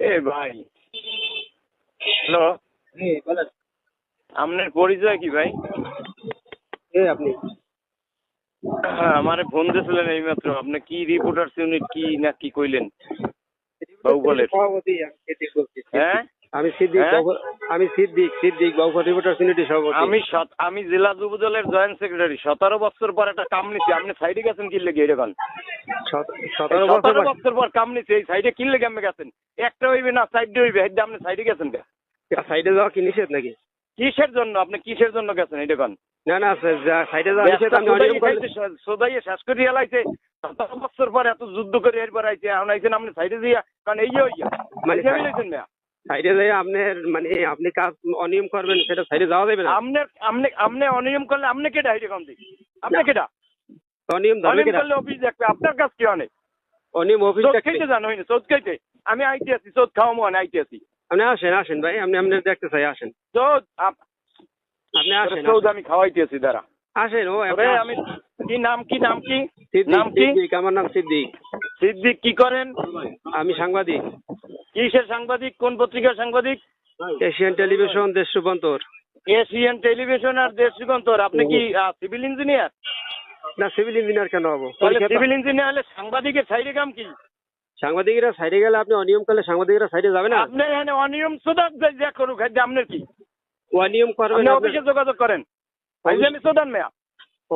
এ ভাই, হ্যালো, বলেন। আপনার পরিচয় কি ভাই? আপনি আমারে ফোন দিয়েছিলেন এইমাত্র। আপনি কি রিপোর্টার্স ইউনিট কি না কি কইলেন বাহুবলের? সভাপতি আমি সিদ্দিক বলছি। হ্যাঁ আমি সিদ্দিক হ্যাঁ আমি সিদ্দিক বাবুপাল রিপোর্টার ইউনিটি সভাপতি। আমি জেলা যুব দলের জয়েন্ট সেক্রেটারি। 17 বছর পর একটা কাম নিছি। আপনি সাইডে গেছেন কি লেগে এরকম? 17 বছর 17 বছর পর কাম নিছি, এই সাইডে কি লেগে আপনি গেছেন? একটা হইবে না সাইডে হইবে, হেডে আপনি সাইডে গেছেন কে? সাইডে যাওয়া কি নিষেধ নাকি? কিসের জন্য আপনি কিসের জন্য গেছেন এটা কোন? না না সাইডে যাওয়া নিষেধ। আমি অনিয়ম করলে সোদাইয়ে শেষ করে এলাইছে। 17 বছর পর এত যুদ্ধ করে এরপর আইছে, এখন আইছেন আপনি সাইডে দিয়া, কারণ এই হইয়া মানে মানে লইছেন না। সাইডে যাই আপনার মানে আপনি কাজ অনিয়ম করবেন সেটা সাইডে যাওয়া যাবে না। আপনি অনিয়ম করলে আপনি কেটা এটা কম দিই? আপনি কেটা অনিয়ম ধরবে অনিয়ম কিনা? করলে অফিস দেখবে, আপনার কাজ কি অনেক? অনিয়ম অফিস চোদ দেখবে। খাইতে জানো হইনি, চোদ খাইতে আমি আইতে আছি, চোদ খাওয়া মনে আইতে আছি। আপনি আসেন ভাই, আপনি আপনার দেখতে চাই আসেন। চোদ আপনি আসেন চোদ আমি খাওয়াইতে আছি দাঁড়া। আসেন। ও আমি কি নাম কি নাম কি নাম কি? সিদ্দিক, আমার নাম সিদ্দিক। সিদ্দিক কি করেন? আমি সাংবাদিক। কিসের সাংবাদিক? কোন পত্রিকার সাংবাদিক? এশিয়ান টেলিভিশন, দেশ রূপান্তর। এশিয়ান টেলিভিশন আর দেশ যুগান্তর। আপনি কি সিভিল ইঞ্জিনিয়ার? না, সিভিল ইঞ্জিনিয়ার কেন হবো? তাহলে সিভিল ইঞ্জিনিয়ার হলে সাংবাদিকের সাইডে কাম কি? সাংবাদিকরা সাইডে গেলে আপনি অনিয়ম করলে সাংবাদিকরা সাইডে যাবে না? আপনার এখানে অনিয়ম সোদান যা করুক, আপনার কি? অনিয়ম করবেন আপনি অফিসে যোগাযোগ করেন। আমি সোদান মেয়া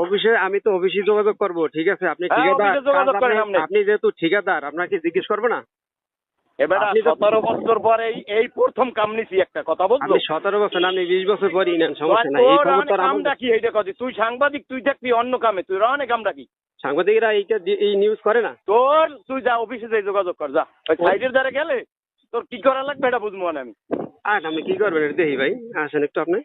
অফিসে, আমি তো অফিসে যোগাযোগ করবো। ঠিক আছে, আপনি হ্যাঁ, ঠিকাদার, অফিসে যোগাযোগ করেন আপনি। আপনি যেহেতু ঠিকাদার আপনাকে জিজ্ঞেস করবো না? এবার 17 বছর পরে এই প্রথম কাম নিছি, একটা কথা বলছো? আপনি 17 বছর না, আপনি 20 বছর পরই নেন, সমস্যা নাই। এই খবর তো কামটা কি এইটা কথা? তুই সাংবাদিক, তুই দেখবি অন্য কামে, তুই রনে কামটা কি? সাংবাদিকরা এই নিউজ করে না। তুই যা অফিসে যাই যোগাযোগ কর, যা। ওই সাইডের দ্বারা গেলে তোর কি করা লাগবে এটা বুঝবো না আমি। আপনি কি করবেন এটা দেখি ভাই, আসেন একটু আপনি।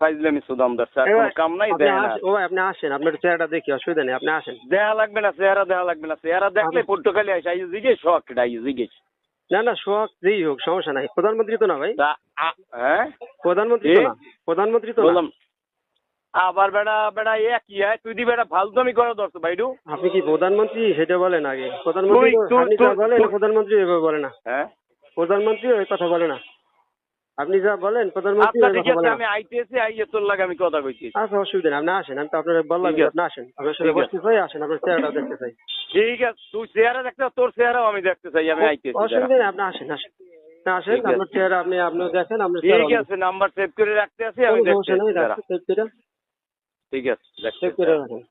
ফাইজলামি সুদামদার স্যার, কোনো কাম নাই দেয় না। আপনি আসেন, আপনার চেহারাটা দেখি, অসুবিধা নেই, আপনি আসেন। দেয়া লাগবে না, চেহারা দেয়া লাগবে না। চেহারা দেখলে পর্তুগালি আসে, আই জিজ্ঞেস শখ এটা, আই জিজ্ঞেস। না না, শখ যেই হোক সমস্যা নাই। প্রধানমন্ত্রী তো না ভাই। হ্যাঁ, প্রধানমন্ত্রী তো না, প্রধানমন্ত্রী তো না। বললাম আবার বেড়া বেড়া কি হয়, তুই দি বেড়া ফালতুমি করো দোস্ত ভাইডু। আপনি কি প্রধানমন্ত্রী সেটা বলেন আগে। প্রধানমন্ত্রী আপনি যা বলেন, প্রধানমন্ত্রী এভাবে বলে না। হ্যাঁ, প্রধানমন্ত্রী ওই কথা বলে না। আপনি যা বলেন প্রধানমন্ত্রী আচ্ছা ওই ঠিক কথা বলে আছে, না। আমি আইতেছি, আইয়ে তোর লাগে আমি কথা কইছি। আচ্ছা, অসুবিধা নেই, আপনি আসেন। আমি তো আপনার বললাম ঠিক আছে। আপনি আসেন, আপনার সাথে ঠিক আছে। বসতে চাই, আসেন, আপনার চেহারাটা দেখতে চাই। ঠিক আছে, তুই চেহারা দেখতে, তোর চেহারাও আমি দেখতে চাই, আমি আইতেছি। অসুবিধা নেই, আপনি আসেন আসেন। আসেন, ঠিক আছে। আপনার চেহারা আপনিও দেখেন, আপনার ঠিক আছে, নাম্বার সেভ করে রাখতে আছি, আমি দেখতে সমস্যা নেই, দাঁড়া। সেভ করে ঠিক আছে, দেখতে রাখেন।